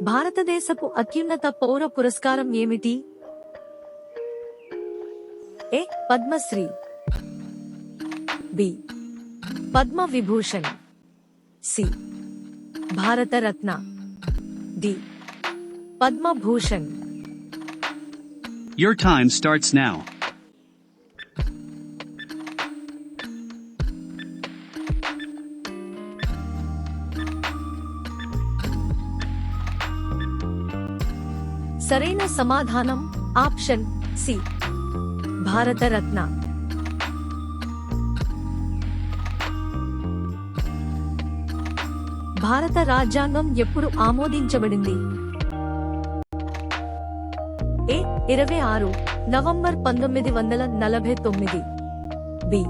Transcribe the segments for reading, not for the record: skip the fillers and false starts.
భారతదేశపు అత్యున్నత పౌర పురస్కారం ఏమిటి? A. Padma Shri, B. Padma Vibhushan, C. Bharat Ratna, D. Padma Bhushan. Your time starts now. సరైన సమాధానం ఆప్షన్ సి, భారతరత్న. భారత రాజ్యాంగం ఎప్పుడు ఆమోదించబడింది? A. 26 November 1949, B.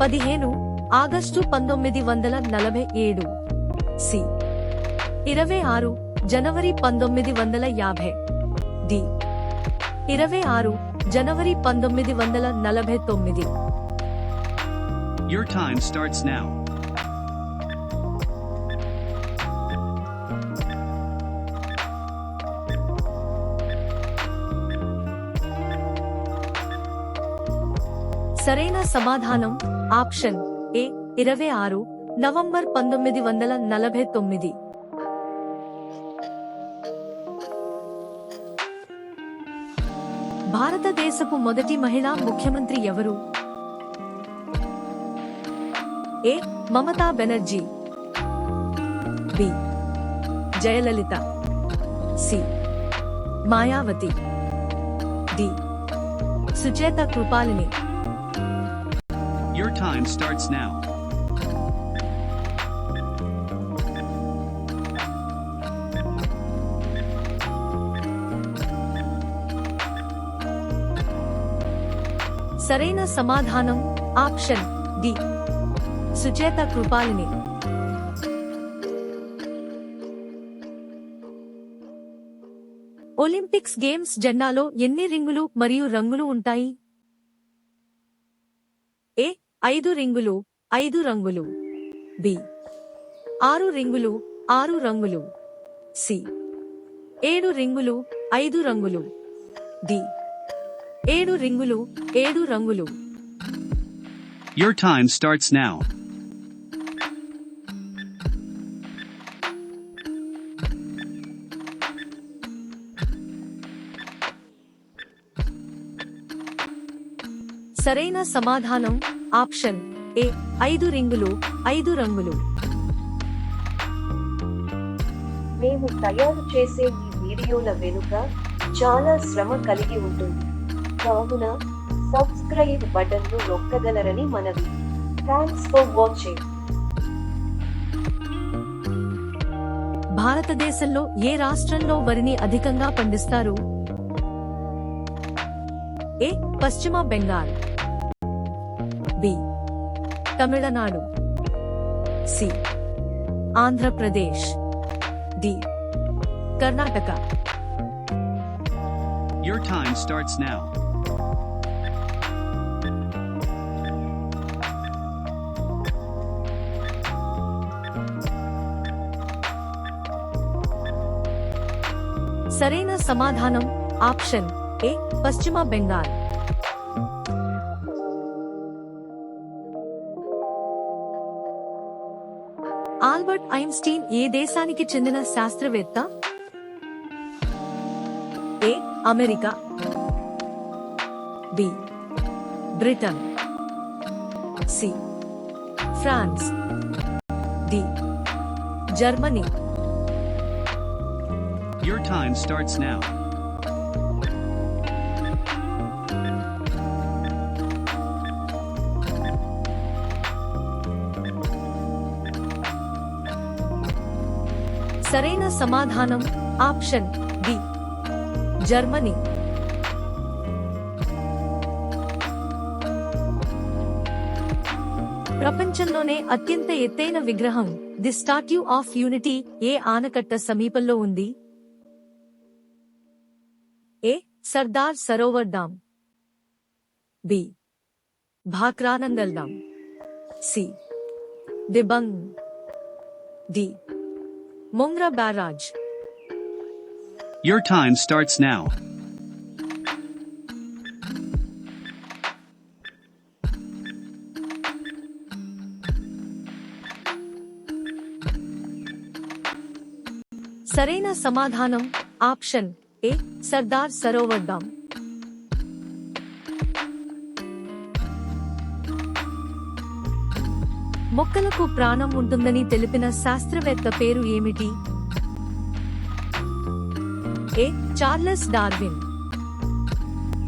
15 August 1947, C. 26 జనవరి 1950, డి. 26 జనవరి 1949. Your time starts now. సరైన సమాధానం ఆప్షన్ ఏ. 26 నవంబర్ 1949. భారతదేశపు మొదటి మహిళా ముఖ్యమంత్రి ఎవరు? A. Mamata Banerjee, B. Jayalalithaa, C. Mayawati, D. Sucheta Kripalani. Your time starts now. సరైన సమాధానం option D, Sucheta Kripalani. Olympics games జెండాలో ఎన్ని రింగులు మరియు రంగులు ఉంటాయి? ఏ. 5 రింగులు 5 రంగులు, బి. 6 రింగులు 6 రంగులు, సి. 7 రింగులు 5 రంగులు, డి. 7 రింగులు 7 రంగులు. Your time starts now. సరైన సమాధానం ఆప్షన్ ఏ. 5 రింగులు 5 రంగులు. మేము తయారు చేసే ఈ వీడియోల వెనుక చాలా శ్రమ కలిగి ఉంటుంది, కావున సబ్స్క్రైబ్ బటన్ను నొక్కగలరని మనవి. Thanks for watching. భారతదేశంలో ఏ రాష్ట్రంలో వరిని అధికంగా పండిస్తారు? A. Paschim Bengal, B. Tamil Nadu, C. Andhra Pradesh, D. Karnataka. Your time starts now. సరైన సమాధానం ఆప్షన్ ఏ. పశ్చిమ బెంగాల్. ఆల్బర్ట్ ఐన్స్టీన్ ఏ దేశానికి చెందిన శాస్త్రవేత్త? A. America, B. Britain, C. France, D. Germany. Your time starts now. సరైన సమాధానం ఆప్షన్ డి, జర్మనీ. ప్రపంచంలోనే అత్యంత ఎత్తైన విగ్రహం ది స్టాట్యూ ఆఫ్ యూనిటీ ఏ ఆనకట్ట సమీపంలో ఉంది? A. Sardar Sarovar dam, B. Bhakra Nangal dam, C. Dibang, D. Mungra barrage. Your time starts now. సరైన సమాధానం option A Sardar Sarovar dam. మొక్కలకు ప్రాణం ఉంటుందని తెలిపిన శాస్త్రవేత్త పేరు ఏమిటి? A Charles Darwin,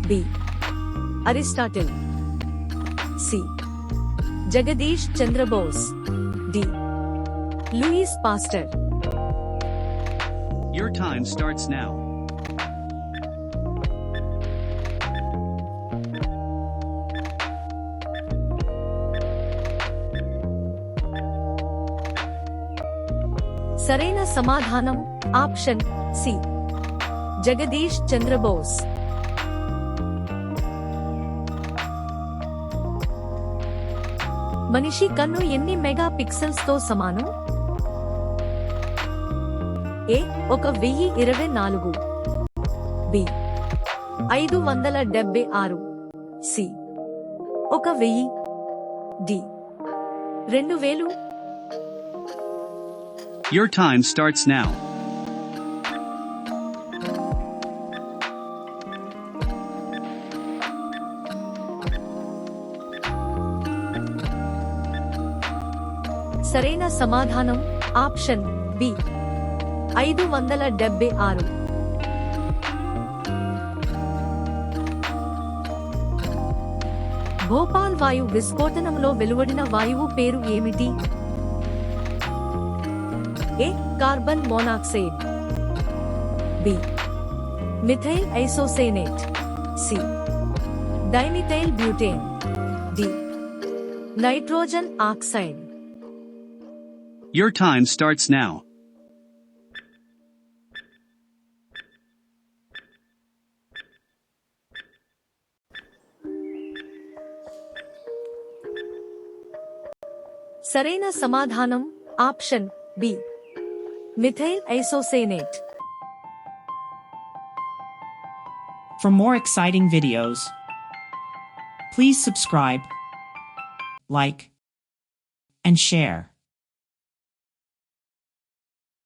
B Aristotle, C Jagadish Chandra Bose, D Louis Pasteur. Your time starts now. సరైన సమాధానం ఆప్షన్ సి జగదీష్ చంద్రబోస్. మనిషి కన్ను ఎన్ని మెగా పిక్సెల్స్ తో సమానం? A 1024, B 576, C 1000, D 2000. Your time starts now. సరైన సమాధానం ఆప్షన్ బి 576. భోపాల్ వాయు విస్ఫోటనంలో వెలువడిన వాయువు పేరు ఏమిటి? A carbon monoxide, B methyl isocyanate, C dimethyl butane, D nitrogen oxide. Your time starts now. సరైన సమాధానం option B methyl isocyanate. For more exciting videos, please subscribe, like, and share.